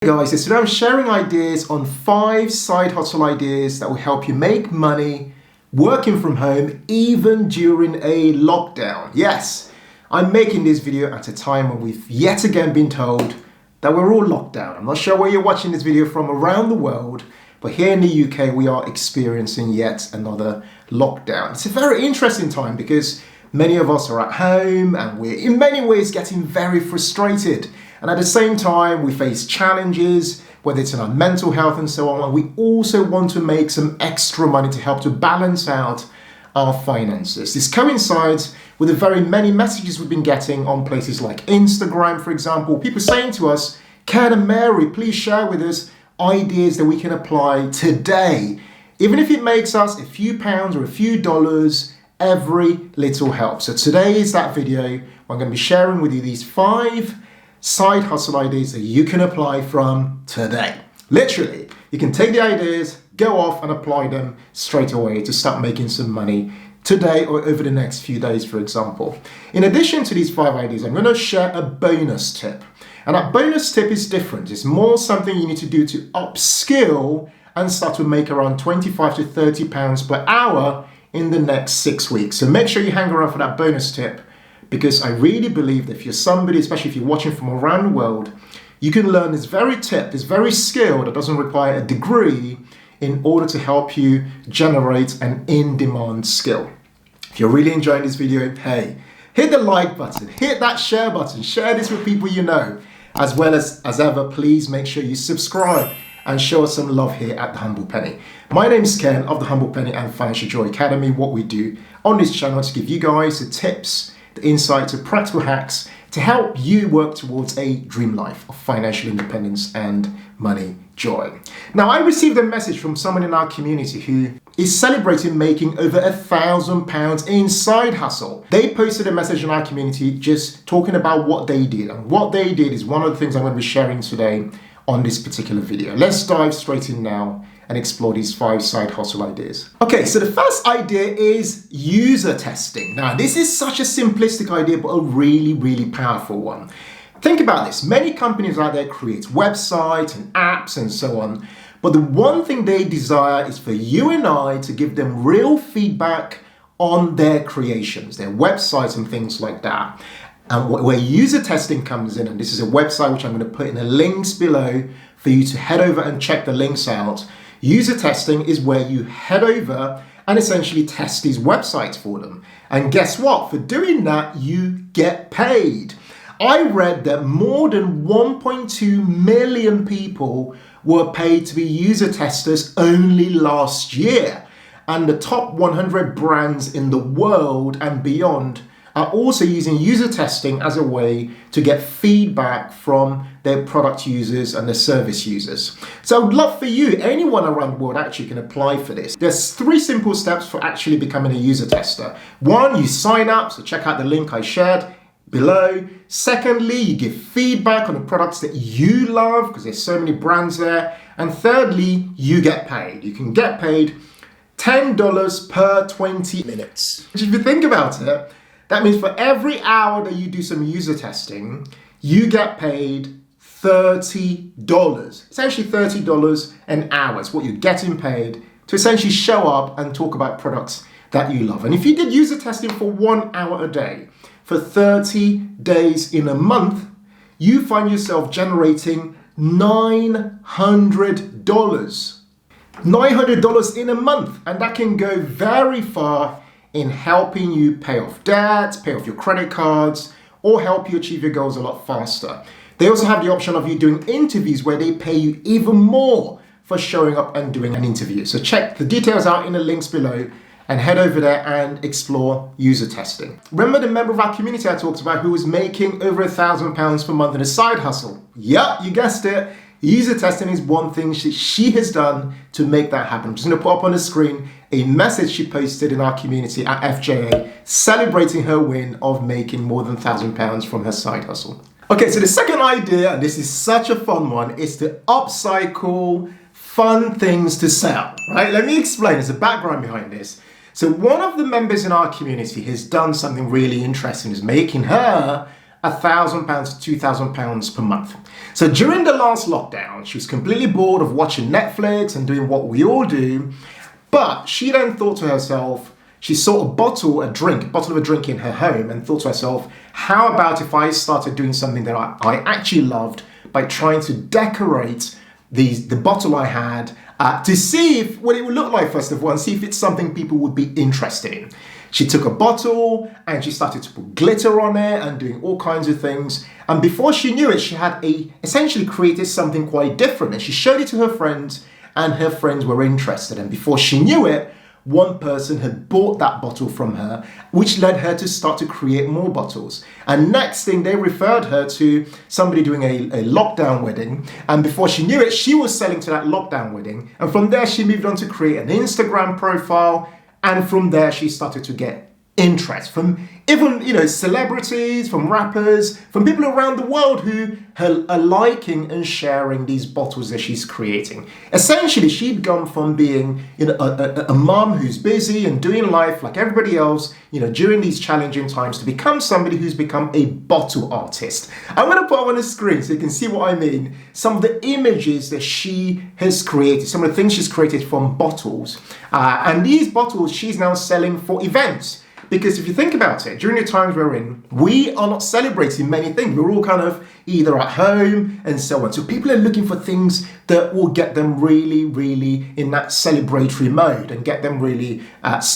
Hey guys, so today I'm sharing ideas on 5 side hustle ideas that will help you make money working from home even during a lockdown. Yes, I'm making this video at a time when we've yet again been told that we're all locked down. I'm not sure where you're watching this video from around the world, but here in the UK we are experiencing yet another lockdown. It's a very interesting time because many of us are at home and we're in many ways getting very frustrated. And at the same time, we face challenges, whether it's in our mental health and so on. And we also want to make some extra money to help to balance out our finances. This coincides with the very many messages we've been getting on places like Instagram, for example. People saying to us, Ken and Mary, please share with us ideas that we can apply today. Even if it makes us a few pounds or a few dollars, every little helps. So today is that video where I'm going to be sharing with you these 5 side hustle ideas that you can apply from today. Literally, you can take the ideas, go off and apply them straight away to start making some money today or over the next few days, for example. In addition to these 5 ideas, I'm going to share a bonus tip. And that bonus tip is different. It's more something you need to do to upskill and start to make around 25 to 30 pounds per hour in the next 6 weeks. So make sure you hang around for that bonus tip, because I really believe that if you're somebody, especially if you're watching from around the world, you can learn this very tip, this very skill that doesn't require a degree in order to help you generate an in-demand skill. If you're really enjoying this video, hey, hit the like button, hit that share button, share this with people you know. As well as ever, please make sure you subscribe and show us some love here at The Humble Penny. My name is Ken of The Humble Penny and Financial Joy Academy. What we do on this channel is to give you guys the tips, the insights, the practical hacks to help you work towards a dream life of financial independence and money joy. Now, I received a message from someone in our community who is celebrating making over £1,000 in side hustle. They posted a message in our community just talking about what they did. And what they did is one of the things I'm going to be sharing today on this particular video. Let's dive straight in now and explore these 5 side hustle ideas. Okay, so the first idea is user testing. Now, this is such a simplistic idea, but a really, really powerful one. Think about this. Many companies out there create websites and apps and so on, but the one thing they desire is for you and I to give them real feedback on their creations, their websites and things like that. And where user testing comes in, and this is a website which I'm going to put in the links below for you to head over and check the links out. User testing is where you head over and essentially test these websites for them. And guess what? For doing that, you get paid. I read that more than 1.2 million people were paid to be user testers only last year. And the top 100 brands in the world and beyond are also using user testing as a way to get feedback from their product users and their service users. So I would love for you, anyone around the world actually can apply for this. There's 3 simple steps for actually becoming a user tester. 1, you sign up, so check out the link I shared below. Secondly, you give feedback on the products that you love, because there's so many brands there. And thirdly, you get paid. You can get paid $10 per 20 minutes. Which, if you think about it, that means for every hour that you do some user testing, you get paid $30. Essentially $30 an hour. It's what you're getting paid to essentially show up and talk about products that you love. And if you did user testing for 1 hour a day, for 30 days in a month, you find yourself generating $900. $900 in a month. And that can go very far in helping you pay off debt, pay off your credit cards, or help you achieve your goals a lot faster. They also have the option of you doing interviews where they pay you even more for showing up and doing an interview. So check the details out in the links below and head over there and explore user testing. Remember the member of our community I talked about who was making over £1,000 per month in a side hustle? Yep, you guessed it. User testing is one thing she has done to make that happen. I'm just going to put up on the screen a message she posted in our community at FJA celebrating her win of making more than £1,000 from her side hustle. Okay, so the second idea, and this is such a fun one, is to upcycle fun things to sell, right? Let me explain. There's a background behind this. So one of the members in our community has done something really interesting, is making her £1,000 to £2,000 per month. So during the last lockdown, she was completely bored of watching Netflix and doing what we all do. But she then thought to herself, she saw a bottle of a drink in her home and thought to herself, how about if I started doing something that I actually loved by trying to decorate the bottle I had to see what it would look like, first of all, and see if it's something people would be interested in. She took a bottle and she started to put glitter on it and doing all kinds of things. And before she knew it, she had essentially created something quite different. And she showed it to her friends and her friends were interested. And before she knew it, one person had bought that bottle from her, which led her to start to create more bottles. And next thing, they referred her to somebody doing a lockdown wedding. And before she knew it, she was selling to that lockdown wedding. And from there, she moved on to create an Instagram profile. And from there, she started to get interest from even, celebrities, from rappers, from people around the world who are liking and sharing these bottles that she's creating. Essentially, she'd gone from being, a mom who's busy and doing life like everybody else, during these challenging times, to become somebody who's become a bottle artist. I'm going to put up on the screen so you can see what I mean. Some of the images that she has created, some of the things she's created from bottles. And these bottles she's now selling for events. Because if you think about it, during the times we're in, we are not celebrating many things. We're all kind of either at home and so on. So people are looking for things that will get them really, really in that celebratory mode and get them really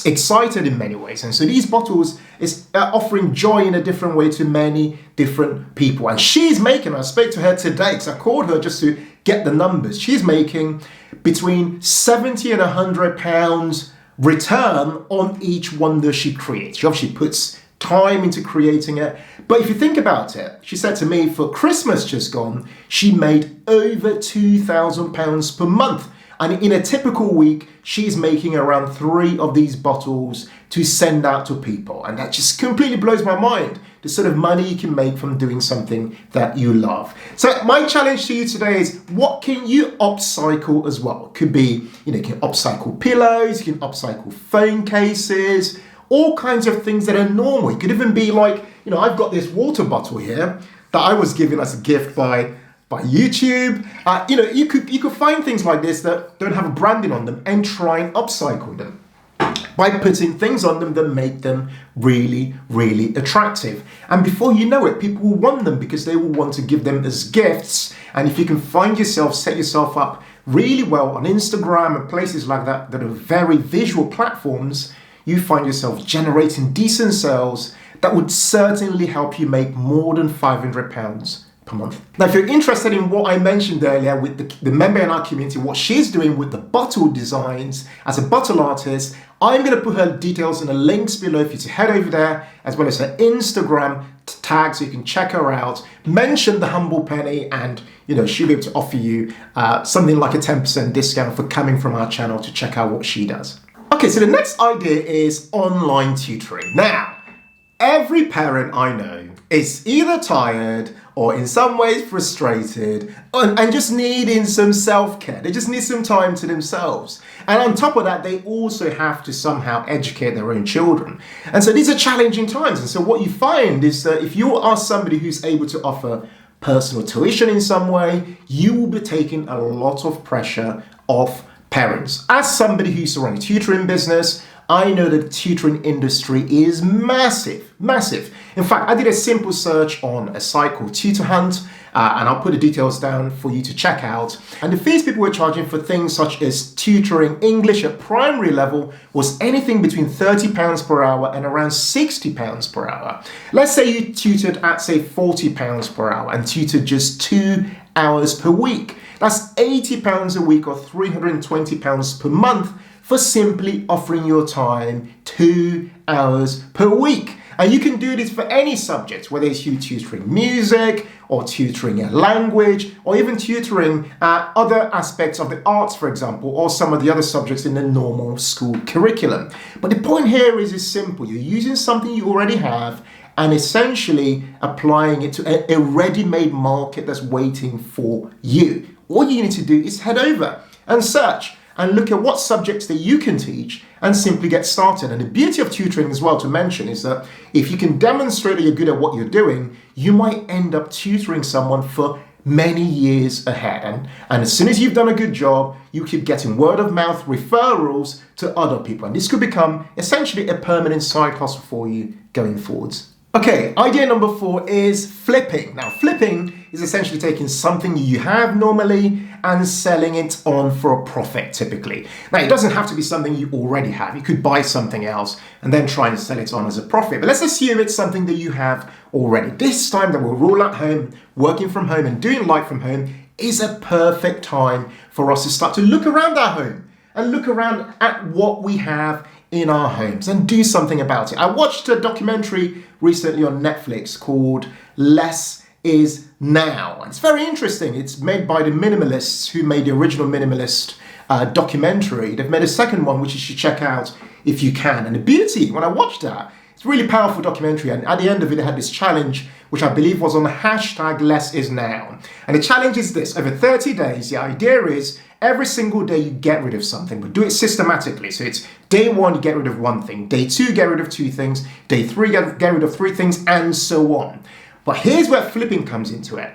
excited in many ways. And so these bottles is offering joy in a different way to many different people. And she's making, I spoke to her today because I called her just to get the numbers. She's making between £70 and £100 return on each one that she creates. She obviously puts time into creating it. But if you think about it, she said to me for Christmas just gone, she made over £2,000 per month. And in a typical week, she's making around 3 of these bottles to send out to people. And that just completely blows my mind, the sort of money you can make from doing something that you love. So my challenge to you today is, what can you upcycle as well? It could be, you can upcycle pillows, you can upcycle phone cases, all kinds of things that are normal. It could even be like, I've got this water bottle here that I was given as a gift by YouTube. You could find things like this that don't have a branding on them and try and upcycle them by putting things on them that make them really, really attractive. And before you know it, people will want them because they will want to give them as gifts. And if you can set yourself up really well on Instagram and places like that are very visual platforms, you find yourself generating decent sales that would certainly help you make more than £500 per month. Now, if you're interested in what I mentioned earlier with the member in our community, what she's doing with the bottle designs as a bottle artist, I'm going to put her details in the links below for you to head over there, as well as her Instagram tag so you can check her out. Mention the Humble Penny and she'll be able to offer you something like a 10% discount for coming from our channel to check out what she does. Okay, so the next idea is online tutoring. Now, every parent I know is either tired or in some ways frustrated and just needing some self-care. They just need some time to themselves. And on top of that, they also have to somehow educate their own children. And so these are challenging times. And so what you find is that if you are somebody who's able to offer personal tuition in some way, you will be taking a lot of pressure off parents. As somebody who used to run a tutoring business, I know that the tutoring industry is massive. In fact, I did a simple search on a site called Tutor Hunt, and I'll put the details down for you to check out. And the fees people were charging for things such as tutoring English at primary level was anything between £30 per hour and around £60 per hour. Let's say you tutored at, say, £40 per hour and tutored just 2 hours per week. That's £80 a week or £320 per month for simply offering your time 2 hours per week. And you can do this for any subject, whether it's you tutoring music or tutoring a language or even tutoring other aspects of the arts, for example, or some of the other subjects in the normal school curriculum. But the point here is simple. You're using something you already have and essentially applying it to a ready-made market that's waiting for you. All you need to do is head over and search and look at what subjects that you can teach and simply get started. And the beauty of tutoring as well to mention is that if you can demonstrate that you're good at what you're doing, you might end up tutoring someone for many years ahead. And as soon as you've done a good job, you keep getting word of mouth referrals to other people. And this could become essentially a permanent side hustle for you going forwards. Okay, idea number 4 is flipping. Now, flipping is essentially taking something you have normally and selling it on for a profit typically. Now, it doesn't have to be something you already have. You could buy something else and then try and sell it on as a profit. But let's assume it's something that you have already. This time that we're all at home, working from home and doing life from home is a perfect time for us to start to look around our home and look around at what we have in our homes and do something about it. I watched a documentary recently on Netflix called Less is Now. It's very interesting. It's made by the minimalists who made the original minimalist documentary. They've made a second one, which you should check out if you can. And the beauty, when I watched that, it's a really powerful documentary. And at the end of it, they had this challenge, which I believe was on the hashtag Less is Now. And the challenge is this: over 30 days, the idea is every single day you get rid of something, but do it systematically. So it's day 1, you get rid of 1 thing. Day 2, get rid of 2 things. Day 3, get rid of 3 things, and so on. But here's where flipping comes into it.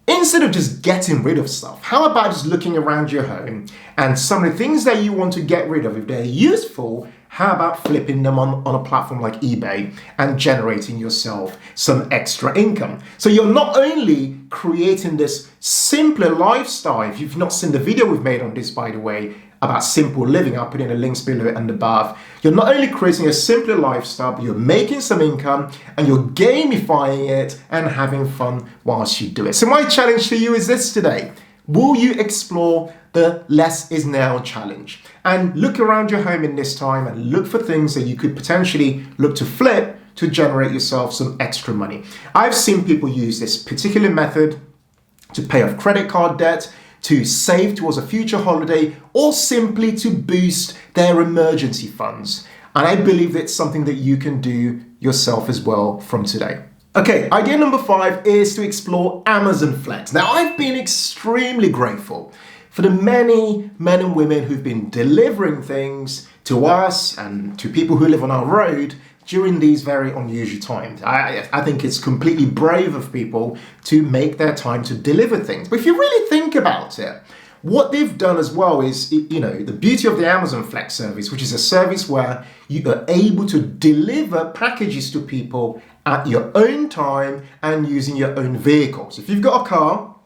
Instead of just getting rid of stuff, how about just looking around your home and some of the things that you want to get rid of, if they're useful, how about flipping them on a platform like eBay and generating yourself some extra income? So you're not only creating this simpler lifestyle. If you've not seen the video we've made on this, by the way, about simple living, I'll put in the links below and above. You're not only creating a simpler lifestyle, but you're making some income and you're gamifying it and having fun whilst you do it. So my challenge to you is this today. Will you explore the Less is Now challenge and look around your home in this time and look for things that you could potentially look to flip to generate yourself some extra money? I've seen people use this particular method to pay off credit card debt, to save towards a future holiday, or simply to boost their emergency funds. And I believe that's something that you can do yourself as well from today. Okay, idea number 5 is to explore Amazon Flex. Now, I've been extremely grateful for the many men and women who've been delivering things to us and to people who live on our road during these very unusual times. I think it's completely brave of people to make their time to deliver things. But if you really think about it, what they've done as well is, the beauty of the Amazon Flex service, which is a service where you are able to deliver packages to people at your own time and using your own vehicles. If you've got a car,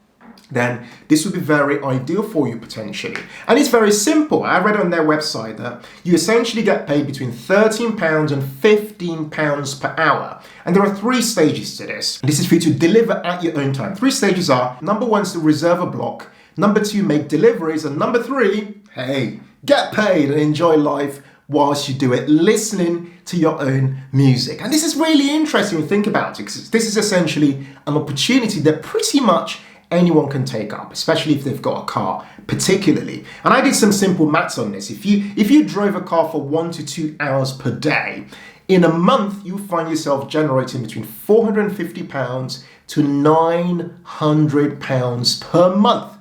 then this would be very ideal for you potentially. And it's very simple. I read on their website that you essentially get paid between £13 and £15 per hour. And there are 3 stages to this. This is for you to deliver at your own time. 3 stages are: number 1 is to reserve a block, number 2, make deliveries, and number 3, hey, get paid and enjoy life whilst you do it, listening to your own music. And this is really interesting when you think about it, because this is essentially an opportunity that pretty much anyone can take up, especially if they've got a car particularly. And I did some simple maths on this. If you drove a car for 1 to 2 hours per day, in a month you find yourself generating between £450 to £900 per month.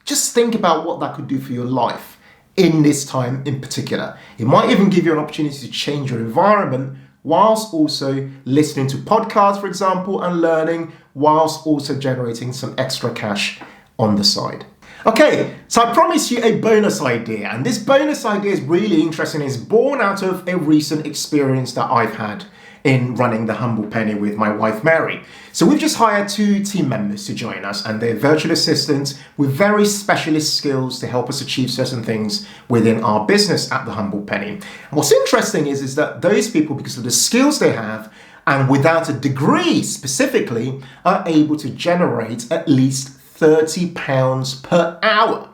Just think about what that could do for your life in this time in particular. It might even give you an opportunity to change your environment whilst also listening to podcasts, for example, and learning, whilst also generating some extra cash on the side. Okay, so I promised you a bonus idea, and this bonus idea is really interesting. It's born out of a recent experience that I've had in running the Humble Penny with my wife Mary. So we've just hired 2 team members to join us, and they're virtual assistants with very specialist skills to help us achieve certain things within our business at the Humble Penny. And what's interesting is that those people, because of the skills they have and without a degree specifically, are able to generate at least £30 per hour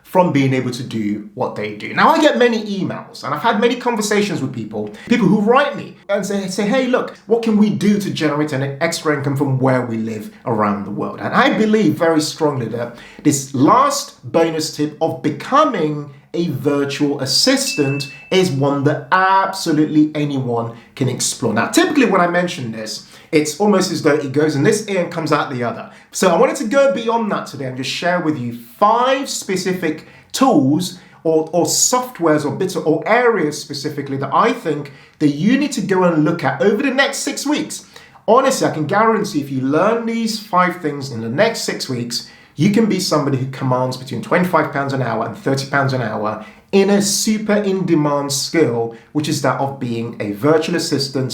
from being able to do what they do. Now, I get many emails and I've had many conversations with people who write me and say, hey, look, what can we do to generate an extra income from where we live around the world? And I believe very strongly that this last bonus tip of becoming a virtual assistant is one that absolutely anyone can explore. Now, typically when I mention this, it's almost as though it goes in this ear and comes out the other. So I wanted to go beyond that today and just share with you 5 specific tools or softwares or bits or areas specifically that I think that you need to go and look at over the next 6 weeks. Honestly, I can guarantee if you learn these 5 things in the next 6 weeks, you can be somebody who commands between £25 an hour and £30 an hour in a super in-demand skill, which is that of being a virtual assistant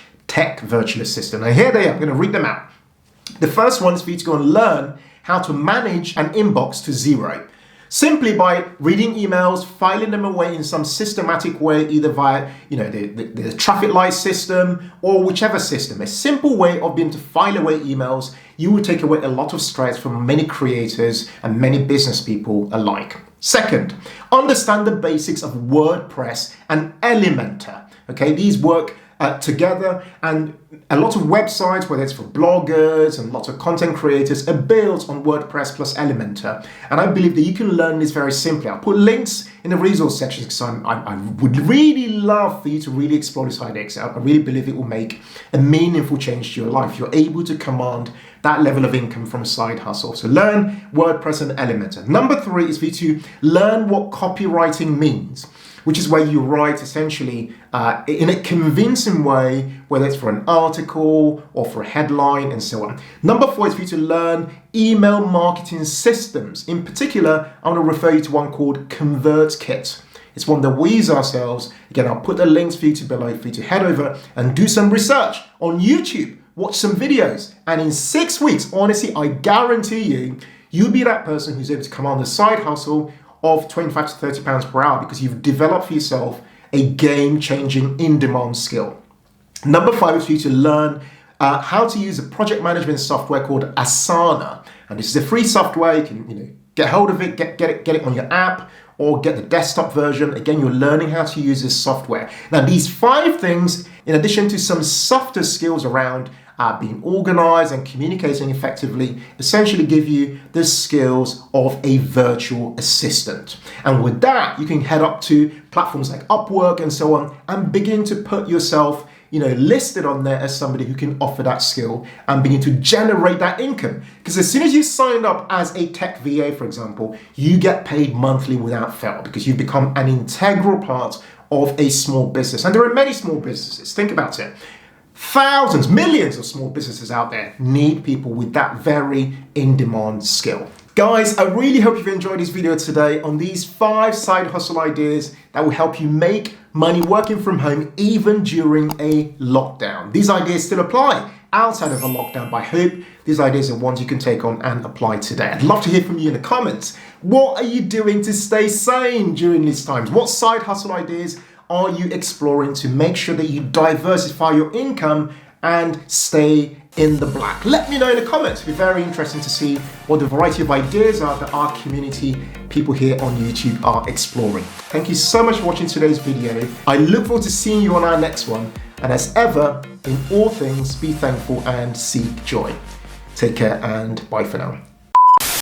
/ tech virtual assistant. Now here they are, I'm going to read them out. The first one is for you to go and learn how to manage an inbox to zero. Simply by reading emails, filing them away in some systematic way, either via the traffic light system or whichever system. A simple way of being able to file away emails, you will take away a lot of stress from many creators and many business people alike. Second, understand the basics of WordPress and Elementor. Okay, these work together, and a lot of websites, whether it's for bloggers and lots of content creators, are built on WordPress plus Elementor. And I believe that you can learn this very simply. I'll put links in the resource section because I would really love for you to really explore this idea. I really believe it will make a meaningful change to your life. You're able to command that level of income from a side hustle. So learn WordPress and Elementor. Number 3 is for you to learn what copywriting means, which is where you write essentially in a convincing way, whether it's for an article or for a headline and so on. Number 4 is for you to learn email marketing systems. In particular, I want to refer you to one called ConvertKit. It's one that we use ourselves. Again, I'll put the links for you to below for you to head over and do some research on YouTube, watch some videos. And in 6 weeks, honestly, I guarantee you, you'll be that person who's able to command a side hustle of £25 to £30 per hour because you've developed for yourself a game-changing in-demand skill. Number 5 is for you to learn how to use a project management software called Asana. And this is a free software. You can get hold of it, get it on your app, or get the desktop version. Again, you're learning how to use this software. Now, these 5 things, in addition to some softer skills around being organized and communicating effectively, essentially give you the skills of a virtual assistant. And with that, you can head up to platforms like Upwork and so on and begin to put yourself listed on there as somebody who can offer that skill and begin to generate that income. Because as soon as you sign up as a tech VA, for example, you get paid monthly without fail because you've become an integral part of a small business. And there are many small businesses. Think about it. Thousands, millions of small businesses out there need people with that very in-demand skill. Guys, I really hope you've enjoyed this video today on these 5 side hustle ideas that will help you make money working from home even during a lockdown. These ideas still apply outside of a lockdown, but I hope these ideas are ones you can take on and apply today. I'd love to hear from you in the comments. What are you doing to stay sane during these times? What side hustle ideas are you exploring to make sure that you diversify your income and stay in the black? Let me know in the comments. It'd be very interesting to see what the variety of ideas are that our community people here on YouTube are exploring. Thank you so much for watching today's video. I look forward to seeing you on our next one. And as ever, in all things, be thankful and seek joy. Take care and bye for now.